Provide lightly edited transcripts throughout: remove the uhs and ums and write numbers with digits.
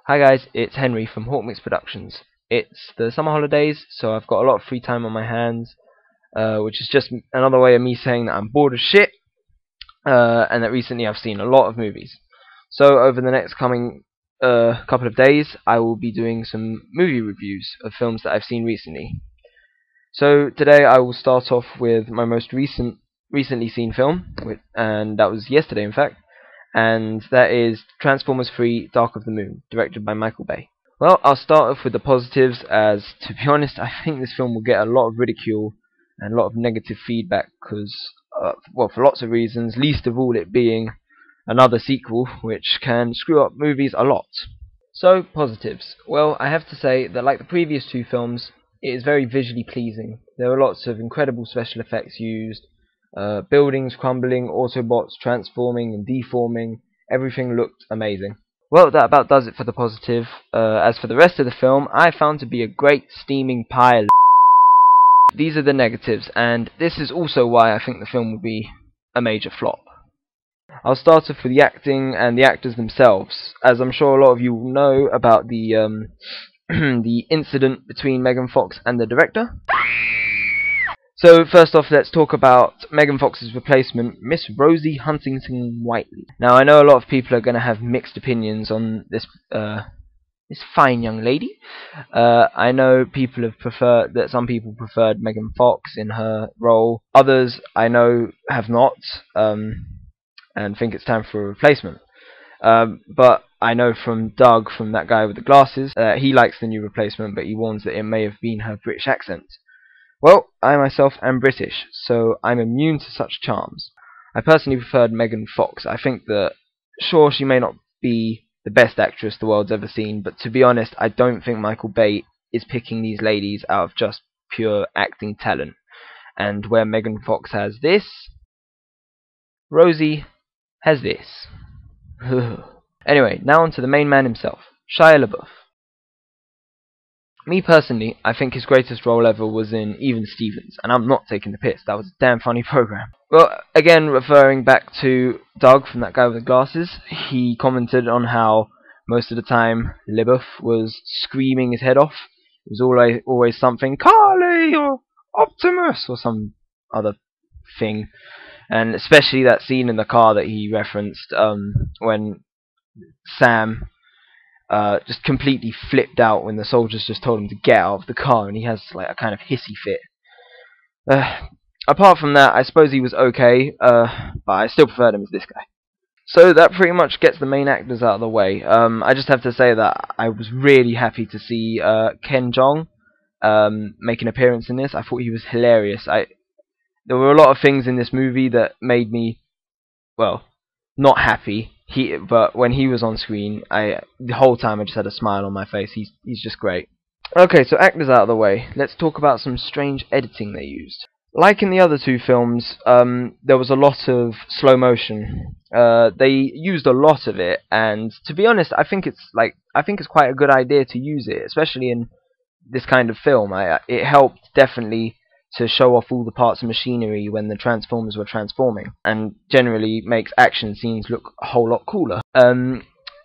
Hi guys, it's Henry from Hawkmix Productions. It's the summer holidays, so I've got a lot of free time on my hands, which is just another way of me saying that I'm bored as shit, and that recently I've seen a lot of movies. So over the next coming couple of days, I will be doing some movie reviews of films that I've seen recently. So today I will start off with my most recently seen film, and that was yesterday in fact, and that is Transformers 3 Dark of the Moon, directed by Michael Bay. Well, I'll start off with the positives, as, to be honest, I think this film will get a lot of ridicule and a lot of negative feedback because, well, for lots of reasons, least of all it being another sequel, which can screw up movies a lot. So, positives. Well, I have to say that like the previous two films, it is very visually pleasing. There are lots of incredible special effects used, buildings crumbling, Autobots transforming and deforming. Everything looked amazing. Well, that about does it for the positive. As for the rest of the film, I found to be a great steaming pile of These are the negatives, and this is also why I think the film will be a major flop. I'll start off with the acting and the actors themselves, as I'm sure a lot of you will know about the the incident between Megan Fox and the director. So first off, let's talk about Megan Fox's replacement, Miss Rosie Huntington-Whiteley. Now, I know a lot of people are going to have mixed opinions on this this fine young lady. I know some people preferred Megan Fox in her role. Others I know have not, and think it's time for a replacement. But I know from Doug, from that guy with the glasses, he likes the new replacement, but he warns that it may have been her British accent. Well, I myself am British, so I'm immune to such charms. I personally preferred Megan Fox. I think that, sure, she may not be the best actress the world's ever seen, but to be honest, I don't think Michael Bay is picking these ladies out of just pure acting talent. And where Megan Fox has this, Rosie has this. Anyway, now on to the main man himself, Shia LaBeouf. Me personally, I think his greatest role ever was in Even Stevens, and I'm not taking the piss, that was a damn funny program. Well, again, referring back to Doug from that guy with the glasses, he commented on how most of the time LaBeouf was screaming his head off. It was always something, Carly, or Optimus, or some other thing. And especially that scene in the car that he referenced, when Sam just completely flipped out when the soldiers just told him to get out of the car, and he has like a kind of hissy fit. Apart from that, I suppose he was okay, but I still preferred him as this guy. So that pretty much gets the main actors out of the way. I just have to say that I was really happy to see Ken Jeong make an appearance in this. I thought he was hilarious. There were a lot of things in this movie that made me, well, not happy. But when he was on screen, the whole time I just had a smile on my face. He's just great. Okay, so actors out of the way. Let's talk about some strange editing they used. Like in the other two films, there was a lot of slow motion. They used a lot of it, and to be honest, I think it's quite a good idea to use it, especially in this kind of film. It helped definitely to show off all the parts of machinery when the Transformers were transforming, and generally makes action scenes look a whole lot cooler.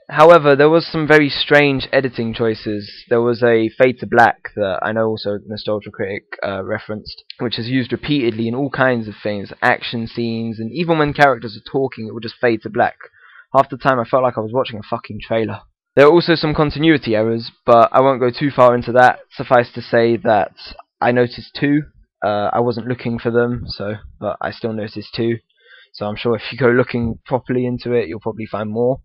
However, there was some very strange editing choices. There was a fade to black that I know also Nostalgia Critic referenced, which is used repeatedly in all kinds of things, action scenes, and even when characters are talking, it would just fade to black. Half the time I felt like I was watching a fucking trailer. There are also some continuity errors, but I won't go too far into that. Suffice to say that I noticed two. I wasn't looking for them, but I still noticed two. So I'm sure if you go looking properly into it, you'll probably find more.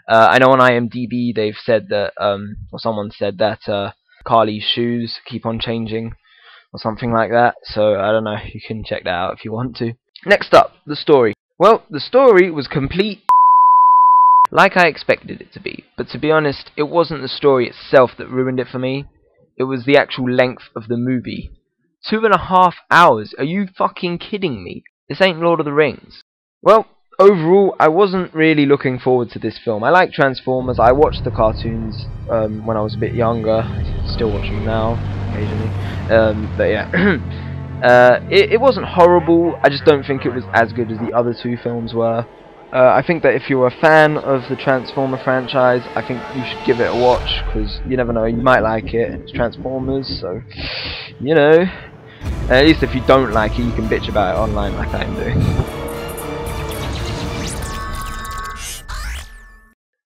I know on IMDb they've said that, or someone said that Carly's shoes keep on changing, or something like that. So I don't know. You can check that out if you want to. Next up, the story. Well, the story was complete like I expected it to be. But to be honest, it wasn't the story itself that ruined it for me. It was the actual length of the movie. 2.5 hours? Are you fucking kidding me? This ain't Lord of the Rings. Well, overall, I wasn't really looking forward to this film. I like Transformers. I watched the cartoons when I was a bit younger. I still watch them now, occasionally. But yeah, it wasn't horrible. I just don't think it was as good as the other two films were. I think that if you're a fan of the Transformer franchise, I think you should give it a watch, because you never know, you might like it. It's Transformers, so, you know. And at least if you don't like it, you can bitch about it online like I'm doing.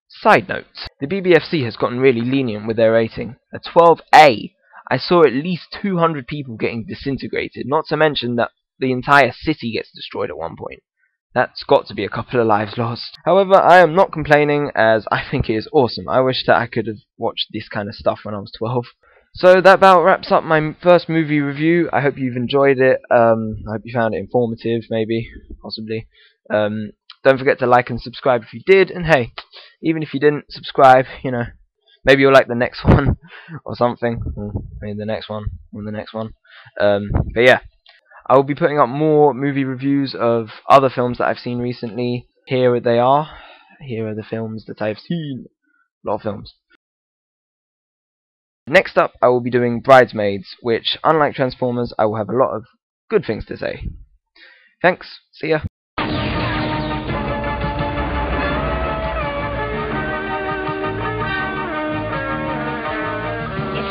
Side note, the BBFC has gotten really lenient with their rating. A 12A, I saw at least 200 people getting disintegrated, not to mention that the entire city gets destroyed at one point. That's got to be a couple of lives lost. However, I am not complaining, as I think it is awesome. I wish that I could have watched this kind of stuff when I was 12. So that about wraps up my first movie review. I hope you've enjoyed it. I hope you found it informative, maybe, possibly. Don't forget to like and subscribe if you did, and hey, even if you didn't subscribe, you know, maybe you'll like the next one, or something, maybe the next one, or the next one. But yeah, I will be putting up more movie reviews of other films that I've seen recently. Here they are. Here are the films that I've seen. A lot of films. Next up, I will be doing Bridesmaids, which, unlike Transformers, I will have a lot of good things to say. Thanks, see ya. The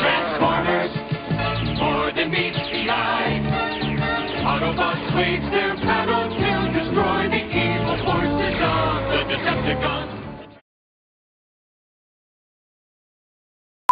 Transformers, more than meets the eye. Autobots wage